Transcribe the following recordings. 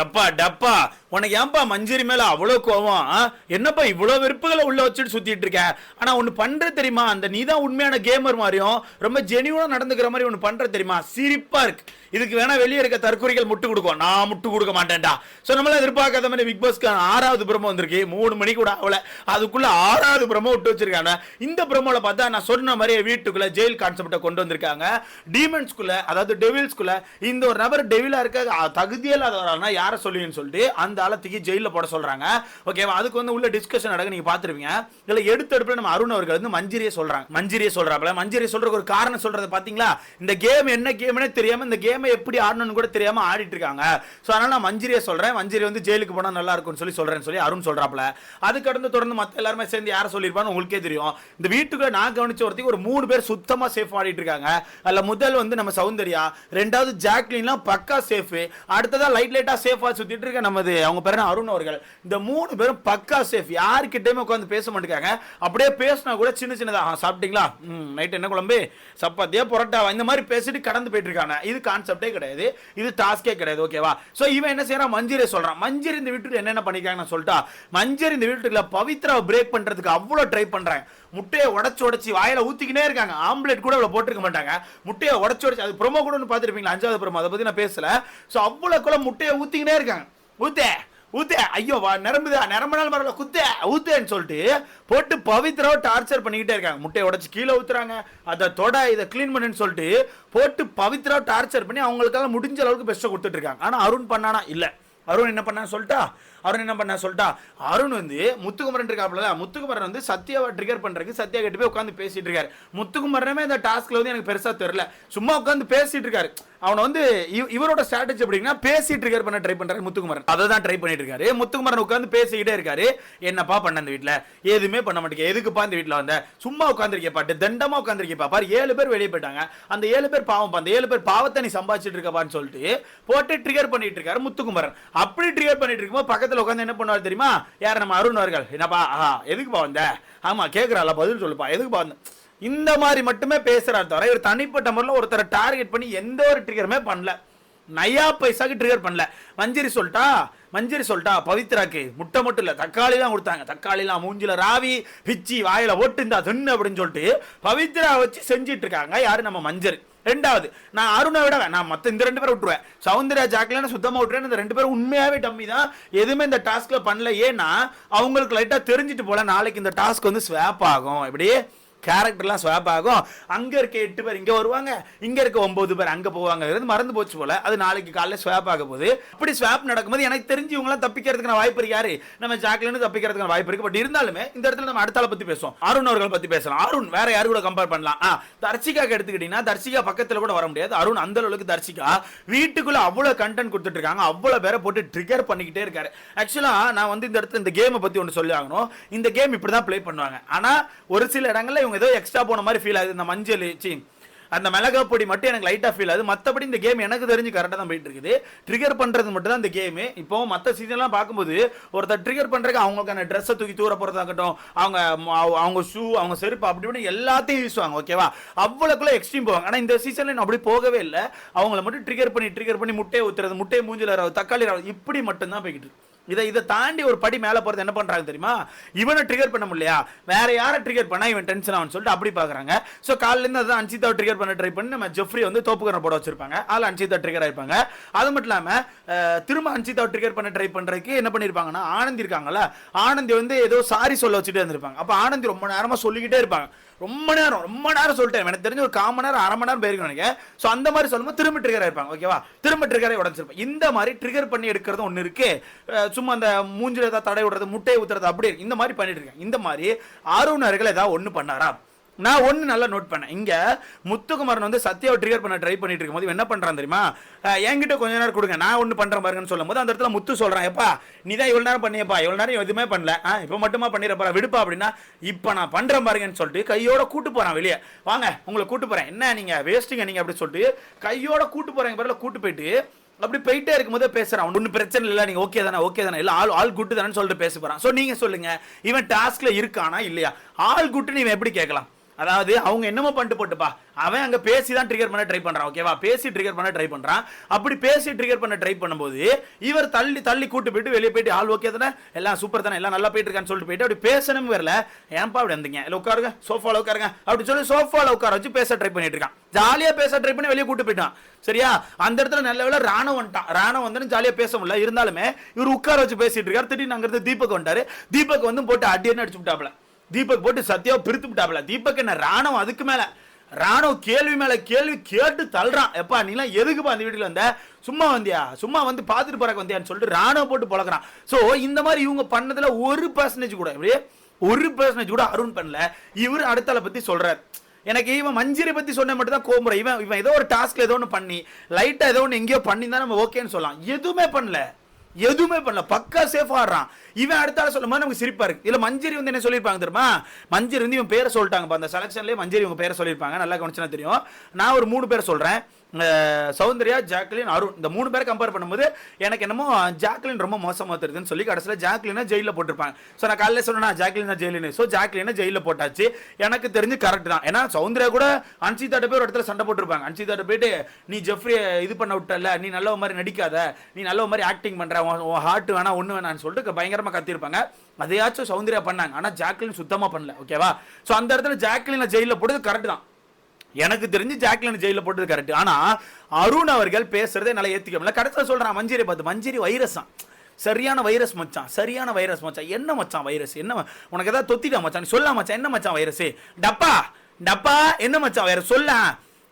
எப்பா டப்பா உனக்கு ஏன்பா மஞ்சரி மேல அவ்வளவு கோவம்? என்னப்பா இவ்வளவு வெறுப்புகளை உள்ள வச்சுட்டு சுத்திட்டு இருக்க? ஆனா ஒன்னு பண்ற தெரியுமா? அந்த நீதான் உண்மையான கேமர் மாதிரியும் ரொம்ப ஜெனியூனா நடந்துக்கிற மாதிரி ஒன்னு பண்ற தெரியுமா? சிரிப்பா இருக்கு. இதுக்கு வேணா வெளியே இருக்க தற்கொலைகள் முட்டு கொடுக்கும், நான் முட்டு கொடுக்க மாட்டேன்டா. சோ நம்மள எதிர்பார்க்காத மாதிரி பிக் பாஸ்க்கு 6வது பிரமோ வந்திருக்கு. 3 மணி கூட அவளை அதுக்குள்ள 6வது பிரமோ விட்டு வச்சிருக்காங்க. இந்த பிரமோல பார்த்தா நான் சொன்ன மாதிரி வீட்டுக்குள்ள ஜெயில் கான்செப்டை கொண்டு வந்திருக்காங்க. டீமன்ஸ்குள்ள, அதாவது டெவில்ஸ்குள்ள இந்த ஒரு நபர் டெவிலா இருக்க தகுதியில்லாதவரானா யாரை சொல்லுவீங்கன்னு சொல்லிட்டு அந்த ஆளத்துக்கு ஜெயில போட சொல்றாங்க. ஓகேவா? அதுக்கு வந்து உள்ள டிஸ்கஷன் நடக்க நீங்க பாத்துருவீங்க. இதுல எடுத்தடுப்புல நம்ம அருண் அவர்கள் வந்து மஞ்சிரியை சொல்றாங்க. மஞ்சிரியை சொல்றாப்ல, மஞ்சிரியை சொல்றதுக்கு ஒரு காரணம் சொல்றதை பாத்தீங்களா? இந்த கேம் என்ன கேம்னே தெரியாம, இந்த கேமை எப்படி ஆடணும்னு கூட தெரியாம ஆடிட்டு இருக்காங்க. சோ அதனால நான் மஞ்சிரியை சொல்றேன், மஞ்சிரி வந்து ஜெயிலுக்கு போனா நல்லா இருக்கும்னு சொல்றேன்னு சொல்லி அருண் சொல்றாப்ல. அதுக்கு அடுத்து தொடர்ந்து மத்த எல்லாரும் சேர்ந்து யாரை சொல்லிருப்பான்னு உங்களுக்கே தெரியும். இந்த வீட்டுக்குள்ள நான் கவனிச்ச ஒருத்தருக்கு ஒரு 3 பேர் சுத்தமா சேஃப் ஆடிட்டு இருக்காங்க. அதுல முதல் வந்து நம்ம சௌந்தர்யா, ரெண்டாவது ஜாக்லின்லாம் பக்கா சேஃப், அடுத்ததா லைட்டா சேஃபா சுத்திட்டு இருக்க நமது அவங்க பேரு அருண் அவர்கள். இந்த 3 பேரும் பக்கா சேஃப். யாருக்கிட்டயுமே உட்கார்ந்து பேச மாட்டேங்காங்க. அப்படியே பேசினா கூட சின்னதா சாப்பிட்டீங்களா, நைட் என்ன குழம்பு, சப்பாத்தியா பரோட்டாவா, இந்த மாதிரி பேசிட்டு கடந்து போயிட்டு இருக்காங்க. இது கான்செப்டே கிடையாது, இது டாஸ்கே கிடையாது. ஓகேவா? சோ இவன் என்ன செய்யறான், மஞ்சிரை சொல்றான். மஞ்சிரி இந்த வீட்டுக்கு என்னென்ன பண்ணிருக்காங்கன்னு சொல்லிட்டா, மஞ்சிரி இந்த வீட்டுக்குள்ள பவித்ராவை பிரேக் பண்றதுக்கு அவ்வளவு ட்ரை பண்றாங்க. முட்டையை உடைச்சு வாயில ஊத்திக்கினே இருக்காங்க. ஆம்லெட் கூட அவ்வளவு போட்டுருக்க மாட்டாங்க. முட்டையை உடைச்சு அது ப்ரோமோ கூட பாத்துருப்பீங்களா, 5வது ப்ரோமோ, அதை பத்தி நான் பேசல. சோ அவ்வளவு முட்டையை ஊத்திக்கினே இருக்காங்க. ஊத்தே ஐயோ நிரம்புதா, நிரம்பினால் மரல ஊத்தேன்னு சொல்லிட்டு போட்டு பவித்ராவை டார்ச்சர் பண்ணிக்கிட்டே இருக்காங்க. முட்டையை உடைச்சு கீழே ஊத்துறாங்க, அதை தொட, இதை கிளீன் பண்ணுன்னு சொல்லிட்டு போட்டு பவித்ராவை டார்ச்சர் பண்ணி அவங்களுக்காக முடிஞ்ச அளவுக்கு பெஸ்ட்டை கொடுத்துட்டு இருக்காங்க. ஆனா அருண் பண்ணானா இல்ல. அருண் என்ன பண்ண சொல்லிட்டா, அருண் வந்து முத்துக்குமரன் இருக்காப்ல, முத்துக்குமரன் வந்து சத்யாவை ட்ரிகர் பண்றதுக்கு சத்யா கிட்ட போய் உட்காந்து பேசிட்டு இருக்காரு. முத்துக்குமரனே இந்த டாஸ்க்ல வந்து எனக்கு பெருசா தெரியல, சும்மா உட்காந்து பேசிட்டு இருக்காரு. அவனை வந்து இவரோட ஸ்ட்ராட்டஜி அப்படின்னா பேசி ட்ரிகர் பண்ண ட்ரை பண்றாரு முத்துக்குமரன். அதை தான் ட்ரை பண்ணிட்டு இருக்காரு. முத்துக்குமரன் உட்காந்து பேசிக்கிட்டே இருக்காரு. என்னப்பா பண்ண இந்த வீட்டுல, எதுவுமே பண்ண மாட்டேங்க, எதுக்குப்பா இந்த வீட்டுல வந்த, சும்மா உட்காந்துருக்கே பாட்டு, தண்டமா உட்காந்துருக்கே பாரு, 7 பேர் வெளியே போயிட்டாங்க, அந்த 7 பேர் பாவம், அந்த 7 பேர் பாவத்தை நீ சம்பாதிச்சிட்டு இருக்கப்பான்னு சொல்லிட்டு போட்டு ட்ரிகர் பண்ணிட்டு இருக்காரு முத்துக்குமரன். அப்படி ட்ரிகர் பண்ணிட்டு இருக்கும்போது பக்கத்துல உட்காந்து என்ன பண்ணுவார் தெரியுமா, யார் நம்ம அருண் அவர்கள். என்னப்பா எதுக்குப்பா வந்த, ஆமா கேட்கிறாள் பதில் சொல்லுப்பா, எதுக்குப்பா வந்த, இந்த மாதிரி மட்டுமே பேசுறாரு தவிர இவர் தனிப்பட்ட முறையில் ஒருத்தரை டார்கெட் பண்ணி எந்த ஒரு ட்ரிகருமே பண்ணல, நயா பைசாக்கு ட்ரிகர் பண்ணல. மஞ்சிரி சொல்லிட்டா பவித்ராக்கு முட்டை மட்டும் இல்ல தக்காளி தான் கொடுத்தாங்க. தக்காளிலாம் மூஞ்சில ராவி பிச்சி வாயில ஓட்டு இந்த தின்னு அப்படின்னு சொல்லிட்டு பவித்ரா வச்சு செஞ்சிட்டு இருக்காங்க. யாரு, நம்ம மஞ்சரி. ரெண்டாவது, நான் அருணை விட நான் மத்த இந்த 2 பேரை விட்டுருவேன், சௌந்தர்யா ஜாக்லின் சுத்தமா விட்டுருவேன். இந்த 2 பேரும் உண்மையாவே டம்மி தான், எதுவுமே இந்த டாஸ்க்ல பண்ணல. ஏன்னா அவங்களுக்கு லைட்டா தெரிஞ்சிட்டு போல நாளைக்கு இந்த டாஸ்க் வந்து ஸ்வாப் ஆகும், இப்படி கேரக்டர்லாம் ஸ்வாப் ஆகும். அங்க இருக்க 8 பேர் இங்க வருவாங்க, இங்க இருக்க 9 பேர் அங்க போவாங்க, மறந்து போச்சு போல. அது நாளைக்கு காலையில ஸ்வாப் ஆக போகுது. அப்படி ஸ்வாப் நடக்கும்போது எனக்கு தெரிஞ்சு இவங்க எல்லாம் தப்பிக்கிறதுக்கான வாய்ப்பு இருக்கு. யாரு, நம்ம ஜாக்லின் தப்பிக்கிறதுக்கான வாய்ப்பு இருக்கு. பட் இருந்தாலுமே இந்த இடத்துல நம்ம அடுத்த ஆளை பத்தி பேசுவோம், அருண் அவர்கள் பத்தி பேசலாம். அருண் வேற யாரு கூட கம்பேர் பண்ணலாம்? தர்ஷிகாக்கு எடுத்துக்கிட்டீங்கன்னா தர்ஷிகா பக்கத்துல கூட வர முடியாது. அருண் அந்த அளவுக்கு தர்ஷிகா வீட்டுக்குள்ள அவ்வளவு கண்டென்ட் கொடுத்துட்டு இருக்காங்க, அவ்வளவு பேரை போட்டு ட்ரிகர் பண்ணிக்கிட்டே இருக்காரு. ஆக்சுவலா நான் வந்து இந்த இடத்துல இந்த கேமை பத்தி ஒன்று சொல்லி ஆகணும். இந்த கேம் இப்படிதான் பிளே பண்ணுவாங்க. ஆனா ஒரு சில இடங்கள்ல இவங்க ஏதோ எக்ஸ்ட்ரா போன மாதிரி ஃபீல் ஆகுது. இந்த மஞ்சள் அந்த மிளகா பொடி மட்டும் எனக்கு லைட்டா ஃபீல் ஆகுது. மற்றபடி இந்த கேம் எனக்கு தெரிஞ்சு கரெக்டாக தான் போயிட்டு இருக்குது. ட்ரிகர் பண்றது மட்டும் தான் இந்த கேம். இப்போ மற்ற சீசன்லாம் பார்க்கும்போது ஒருத்தர் ட்ரிகர் பண்றதுக்கு அவங்களுக்கான ட்ரெஸ்ஸை தூக்கி தூர போறதாகட்டும், அவங்க ஷூ, அவங்க செருப்பு, அப்படி இப்படி எல்லாத்தையும் வீசுவாங்க. ஓகேவா? அவ்வளோக்குள்ள எக்ஸ்ட்ரீம் போவாங்க. ஆனால் இந்த சீசன்ல அப்படி போகவே இல்லை. அவங்கள மட்டும் ட்ரிகர் பண்ணி முட்டையை ஊத்துறது, முட்டையை மூஞ்சில தக்காளி இப்படி மட்டும் தான் போய்கிட்டு. இதை தாண்டி ஒரு படி மேல போறது என்ன பண்றாங்க தெரியுமா, இவனை ட்ரிகர் பண்ண முடியலையா, வேற யாரை ட்ரிகர் பண்ணா இவன் டென்ஷன் ஆகும்னு சொல்லிட்டு அப்படி பாக்குறாங்க. சோ காலையில இருந்து அதான் அன்சிதாவை ட்ரிகர் பண்ண ட்ரை பண்ணி நம்ம ஜெஃப்ரி வந்து தோப்புக்கரண போட வச்சிருப்பாங்க. அதுல அன்சிதா ட்ரிகர் ஆயிருப்பாங்க. அது மட்டும் இல்லாம திரும்ப அன்சிதாவை ட்ரிகர் பண்ண ட்ரை பண்றதுக்கு என்ன பண்ணிருப்பாங்கன்னா, ஆனந்தி இருக்காங்கல்ல, ஆனந்தி வந்து ஏதோ சாரி சொல்ல வச்சுட்டே இருந்திருப்பாங்க. அப்ப ஆனந்தி ரொம்ப நேரமா சொல்லிக்கிட்டே இருப்பாங்க. ரொம்ப நேரம் சொல்லிட்டேன், எனக்கு தெரிஞ்ச ஒரு 1/4 மணி நேரம் 1/2 மணி நேரம் போயிருக்கேன் நினைக்கிறேன். ஸோ அந்த மாதிரி சொல்லும்போது திரும்ப ட்ரிகர் ஆயிருப்பாங்க. ஓகேவா? திரும்ப ட்ரிகரை உடச்சிருப்பாங்க. இந்த மாதிரி ட்ரிகர் பண்ணி எடுக்கிறது ஒன்று இருக்கு. சும்மா அந்த மூஞ்சில ஏதாவது தடை விடுறது, முட்டையை ஊத்துறது, அப்படி இருக்கு. இந்த மாதிரி பண்ணிட்டு இருக்கேன். இந்த மாதிரி அருண் அவர்கள் ஏதாவது ஒன்று பண்ணாரா? நான் ஒன்று நல்லா நோட் பண்ணேன். இங்க முத்துக்குமரன் வந்து சத்யாவை ட்ரிகர் பண்ண ட்ரை பண்ணிட்டு இருக்கும்போது என்ன பண்றான் தெரியுமா, என்கிட்ட கொஞ்ச நேரம் கொடுங்க, நான் ஒன்று பண்றேன் பாருங்கன்னு சொல்லும் போது அந்த இடத்துல முத்து சொல்றான், எப்பா நீ தான் இவ்வளவு நேரம் பண்ணியப்பா, இவ்வளவு நேரம் எதுவுமே பண்ணல, இப்போ மட்டுமா பண்ணிடுறப்பா, விடுப்பா அப்படின்னா, இப்போ நான் பண்றேன் பாருங்கன்னு சொல்லிட்டு கையோட கூட்டு போறான் வெளியே. வாங்க உங்களை கூட்டு போறேன், என்ன நீங்க வேஸ்ட்டுங்க நீங்க அப்படி சொல்லிட்டு கையோட கூட்டு போறாங்க. பாருல கூட்டு போயிட்டு அப்படி போயிட்டே இருக்கும்போது பேசுறான், ஒன்றும் பிரச்சனை இல்லை, நீங்க ஓகே தானே இல்லை, ஆல் குட்டு தானே சொல்லிட்டு பேச போறான். ஸோ நீங்க சொல்லுங்க, இவன் டாஸ்க்ல இருக்கானா இல்லையா? ஆல் குட்டு நீ எப்படி கேட்கலாம்? அதாவது அவங்க என்னமோ பண்ணிட்டு போட்டுப்பா, அவன் அங்க பேசி தான் ட்ரிகர் பண்ண ட்ரை பண்றான். ஓகேவா, பேசி ட்ரிகர் பண்ண ட்ரை பண்றான். அப்படி பேசி ட்ரிகர் பண்ண ட்ரை பண்ணும்போது இவர் தள்ளி தள்ளி கூட்டு போயிட்டு வெளியே போயிட்டு ஆல் ஓகே தானே, எல்லாம் சூப்பர் தானே, எல்லாம் நல்லா போயிட்டு இருக்கான்னு சொல்லிட்டு போயிட்டு அப்படி பேசணும் வரல. ஏன்பா அப்படி வந்தீங்க, இல்லை உட்காருங்க சோஃபால உட்காருங்க அப்படி சொல்லி சோஃபால உட்கார வச்சு பேச ட்ரை பண்ணிட்டு இருக்கான். ஜாலியா பேச ட்ரை பண்ணி வெளியே கூட்டு போயிட்டான். சரியா, அந்த இடத்துல நல்ல வேளை ராணுவம் வந்துட்டான். ராணுவம் வந்து ஜாலியா பேச முடியல, இருந்தாலுமே இவர் உட்கார வச்சு பேசிட்டு இருக்காரு. திடீர்னு அங்க இருந்து தீபக் வந்துட்டாரு. தீபக் வந்து போட்டு அடின்னு அடிச்சு விட்டாப்ல. தீபக் போட்டு சத்தியாவை பிரித்து விட்டாப்ல. தீபக் என்ன ராணுவம், அதுக்கு மேல ராணுவம் கேள்வி மேல கேள்வி கேட்டு தள்ளுறான். எப்பா நீலாம் எதுக்குப்பா அந்த வீட்டுல வந்த, சும்மா வந்தியா, சும்மா வந்து பாத்துட்டு போறக்கு வந்தியான்னு சொல்லிட்டு ராணுவம் போட்டு பழக்கிறான். சோ இந்த மாதிரி இவங்க பண்ணதுல 1% கூட, இப்படியே 1% கூட அருண் பண்ணல. இவர் அடுத்தால பத்தி சொல்றாரு. எனக்கு இவன் மஞ்சரி பத்தி சொன்ன மட்டும் தான் கோமுறை. இவன் ஏதோ ஒரு டாஸ்க்ல ஏதோ ஒன்று பண்ணி லைட்டா ஏதோ ஒன்று எங்கேயோ பண்ணி தான் நம்ம ஓகேன்னு சொல்லலாம். எதுவுமே பண்ணல, பக்கா சேஃபா ஆடுறான். இவன் அடுத்தால சொல்லும் போது நமக்கு சிரிப்பா இருக்கு. இல்ல மஞ்சரி வந்து என்ன சொல்லியிருப்பாங்க தெரியுமா, மஞ்சரி வந்து இவன் பேரை சொல்லிட்டாங்க. அந்த செலக்ஷன்லேயே மஞ்சரி இவங்க பேரை சொல்லியிருப்பாங்க. நல்லா கவனிச்சுனா தெரியும். நான் ஒரு 3 பேரை சொல்றேன். சௌந்தர்யா, ஜாக்லின், அருண், இந்த 3 பேரை கம்பேர் பண்ணும்போது எனக்கு என்னமோ ஜாக்லின் ரொம்ப மோசமா தெரியுதுன்னு சொல்லி கடைசியில் ஜாக்லினை ஜெயிலில் போட்டிருப்பாங்க. ஸோ நான் காலையில் சொன்னா ஜாக்லின் தான் ஜெயிலின்னு. ஸோ ஜாக்லினை ஜெயிலில் போட்டாச்சு. எனக்கு தெரிஞ்சு கரெக்ட் தான். ஏன்னா சௌந்தர்யா கூட அன்சிதாட்ட போய் ஒரு இடத்துல சண்டை போட்டிருப்பாங்க. அன்சிதாட்ட போயிட்டு நீ ஜெஃப்ரி இது பண்ண விட்டல, நீ நல்ல மாதிரி நடிக்காத, நீ நல்ல மாதிரி ஆக்டிங் பண்ற, உன் ஹார்ட் வேணா ஒன்று வேணான்னு சொல்லிட்டு பயங்கரமா கத்திருப்பாங்க. அதையாச்சும் சௌந்தர்யா பண்ணாங்க. ஆனா ஜாக்லின் சுத்தமா பண்ணல. ஓகேவா, ஸோ அந்த இடத்துல ஜாக்லினை ஜெயிலில் போட்டது கரெக்ட் தான். எனக்கு தெரிஞ்சு ஜாக்லின் ஜெயிலில் போட்டது கரெக்ட். ஆனா அருண் அவர்கள் பேசுறதே நல்லா ஏத்துக்க முடியல. கடைசியில் சொல்றான் மஞ்சரி பார்த்து, மஞ்சரி வைரஸ் தான், சரியான வைரஸ் மச்சான், சரியான வைரஸ் மச்சான். என்ன மச்சான் வைரஸ், என்ன உனக்கு ஏதாவது தொத்திட்டா மச்சான், சொல்ல மச்சான், என்ன மச்சான் வைரஸ், டப்பா டப்பா என்ன மச்சான் வைரஸ் சொல்ல.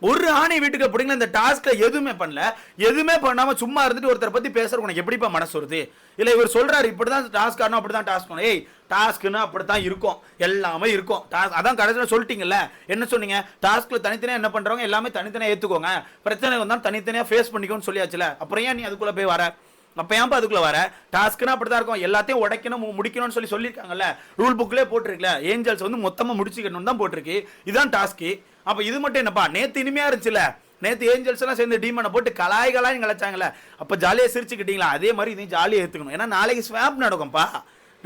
ஒரு ஆணை வீட்டுக்கு பிடிக்கல, இந்த டாஸ்க்ல எதுவுமே பண்ணல. எதுவுமே பண்ணாம சும்மா இருந்துட்டு ஒருத்தரை பத்தி பேசுற உனக்கு எப்படிப்பா மனசு வருது? இல்ல இவர் சொல்றாரு இப்படிதான் டாஸ்க் ஆடணும், அப்படிதான் டாஸ்க் பண்ணணும். ஏய் டாஸ்க்னா அப்படித்தான் இருக்கும், எல்லாமே இருக்கும். அதான் கடைசியில் சொல்லிட்டீங்கல்ல, என்ன சொன்னீங்க, டாஸ்க்ல தனித்தனியா என்ன பண்றவங்க எல்லாமே தனித்தனியா ஏத்துக்கோங்க, பிரச்சனை வந்தா தனித்தனியா ஃபேஸ் பண்ணிக்கோன்னு சொல்லியாச்சுல. அப்புறம் ஏன் நீ அதுக்குள்ள போய் வர? அப்ப ஏன்பா அதுக்குள்ள வர? டாஸ்க்னா அப்படிதான் இருக்கும், எல்லாத்தையும் உடைக்கணும் முடிக்கணும்னு சொல்லியிருக்காங்கல்ல, ரூல் புக்லேயே போட்டிருக்கல. ஏஞ்சல்ஸ் வந்து மொத்தமா முடிச்சுக்கணும் தான் போட்டிருக்கு. இதுதான் டாஸ்க். அப்ப இது மட்டும் என்னப்பா, நேத்து இனிமையா இருந்துச்சுல, நேத்து ஏஞ்சல்ஸ் எல்லாம் சேர்ந்து டீமனை போட்டு கலாய் கலாய்ச்சாங்கல்ல, அப்ப ஜாலியா சிரிச்சுக்கிட்டீங்களா? அதே மாதிரி இதையும் ஜாலியா ஏத்துக்கணும். ஏன்னா நாளைக்கு ஸ்வாப் நடக்கும்பா,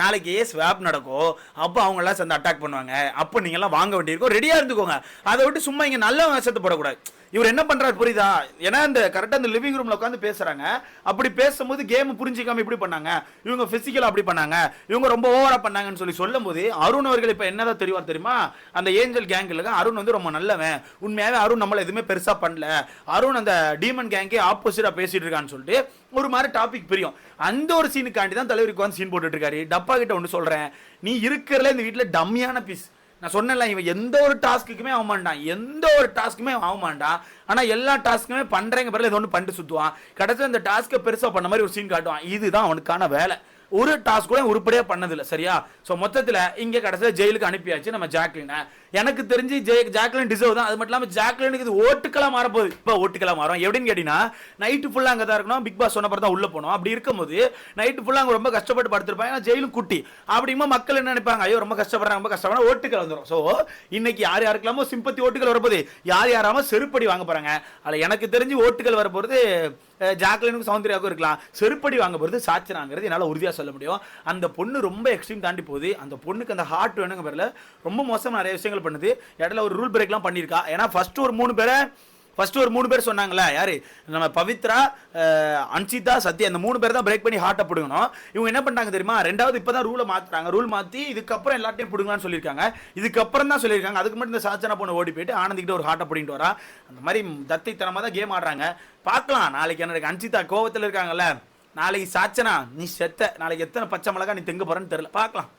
நாளைக்கு ஸ்வாப் நடக்கும். அப்போ அவங்க எல்லாம் சேர்ந்து அட்டாக் பண்ணுவாங்க. அப்போ நீங்க எல்லாம் வாங்க வேண்டியிருக்கும், ரெடியா இருந்துக்கோங்க. அதை விட்டு சும்மா இங்க நல்ல விஷயத்தை போடக்கூடாது. இவர் என்ன பண்றாரு புரியுதா? ஏன்னா இந்த கரெக்டா இந்த லிவிங் ரூம்ல உட்காந்து பேசுறாங்க. அப்படி பேசும்போது கேம் புரிஞ்சிக்காம இப்படி பண்ணாங்க, இவங்க பிசிக்கலா அப்படி பண்ணாங்க, இவங்க ரொம்ப ஓவரா பண்ணாங்கன்னு சொல்லும் போது அருண் அவர்கள் இப்ப என்னதான் தெரிவார் தெரியுமா? அந்த ஏஞ்சல் கேங்ல அருண் வந்து ரொம்ப நல்லவன், உண்மையாவே அருண் நம்மள எதுவுமே பெருசா பண்ணல, அருண் அந்த டீமன் கேங்கே ஆப்போசிட்டா பேசிட்டு இருக்கான்னு சொல்லிட்டு ஒரு மாதிரி டாபிக் பிரியும். அந்த ஒரு சீனுக்காண்டி தான் தலைவருக்கு வந்து சீன் போட்டுட்டு இருக்காரு. டப்பா கிட்ட ஒன்று சொல்றேன், நீ இருக்கிறதுல இந்த வீட்டுல டம்மியான பீஸ். நான் சொன்னேன்ல, இவன் எந்த ஒரு டாஸ்க்குமே ஆக மாட்டான், எந்த ஒரு டாஸ்க்குமே ஆக மாட்டான். ஆனா எல்லா டாஸ்க்குமே பண்றேங்க பிறகு ஏதோ ஒன்று பண்ணிட்டு சுத்துவான். கடைசியில் இந்த டாஸ்க்கை பெருசா பண்ண மாதிரி ஒரு சீன் காட்டுவான். இதுதான் அவனுக்கான வேலை. ஒரு டாஸ்க் கூட உருப்படியா பண்ணதில்லை. சரியா? ஸோ மொத்தத்தில் இங்க கடைசியில் ஜெயிலுக்கு அனுப்பியாச்சு நம்ம ஜாக்லினை. எனக்கு தெரிஞ்சு ஜாக்லின் டிசர்வ் தான். அது மட்டும் இல்லாமல் ஜாக்லினுக்கு இது ஓட்டுக்கெல்லாம் மாறப்போகுது. இப்போ ஓட்டுக்கெல்லாம் மாறும் எப்படின்னு கேட்டீங்கன்னா, நைட்டு ஃபுல்லாக அங்கே தான் இருக்கணும். பிக் பாஸ் சொன்ன தான் உள்ள போனோம். அப்படி இருக்கும்போது நைட்டு ஃபுல்லாக அங்கே ரொம்ப கஷ்டப்பட்டு படுத்திருப்பாங்க. ஏன்னா ஜெயிலும் குட்டி. அப்படிங்கும்போது மக்கள் என்ன நினைப்பாங்க, ஐயோ ரொம்ப கஷ்டப்படுறாங்க, ரொம்ப கஷ்டப்படுறாங்க, ஓட்டுக்கள் வந்துடும். ஸோ இன்னைக்கு யார் யாருக்கெல்லாமோ சிம்பத்தி ஓட்டுகள் வரப்போகுது, யார் யாராமோ செருப்படி வாங்க போறாங்க. அதில் எனக்கு தெரிஞ்சு ஓட்டுகள் வரப்போகிறது ஜாக்லினுக்கும் சௌந்தர்யாவுக்கும் இருக்கலாம். செருப்படி வாங்க போகிறது சாச்சனாங்கிறது என்னால் உறுதியாக சொல்ல முடியும். அந்த பொண்ணு ரொம்ப எக்ஸ்ட்ரீம் தாண்டி போகுது. அந்த பொண்ணுக்கு அந்த ஹார்ட் வேணுங்க பேரில் ரொம்ப மோசம் நிறைய விஷயங்கள் பண்ணுது. இடையில ஒரு ரூல் பிரேக்லாம் பண்ணியிருக்கா. ஏன்னா ஃபர்ஸ்ட் ஒரு 3 பேர் சொன்னாங்களே, யாரு நம்ம பவித்ரா, அன்சிதா, சத்யா, இந்த 3 பேர் தான் பிரேக் பண்ணி ஹார்ட்டை பிடுங்கணும். இவங்க என்ன பண்ணாங்க தெரியுமா, ரெண்டாவது இப்பதான் ரூலை மாத்துறாங்க. ரூல் மாத்தி இதுக்கப்புறம் எல்லாத்தையும் பிடுங்கலான்னு சொல்லியிருக்காங்க. இதுக்கப்புறம் தான் சொல்லியிருக்காங்க. அதுக்கு மட்டும் இந்த சாச்சனா பொண்ணு ஓடி போயிட்டு ஆனந்திக்கிட்ட ஒரு ஹார்ட்டை பிடிங்கிட்டு வரா. அந்த மாதிரி தத்தித்தனமா தான் கேம் ஆடுறாங்க. பார்க்கலாம் நாளைக்கு என்ன இருக்கு. அன்சிதா கோவத்தில் இருக்காங்கல்ல, நாளைக்கு சாச்சனா நீ செத்த, நாளைக்கு எத்தனை பச்சை மிளகா நீ தெங்க போறன்னு தெரியல, பார்க்கலாம்.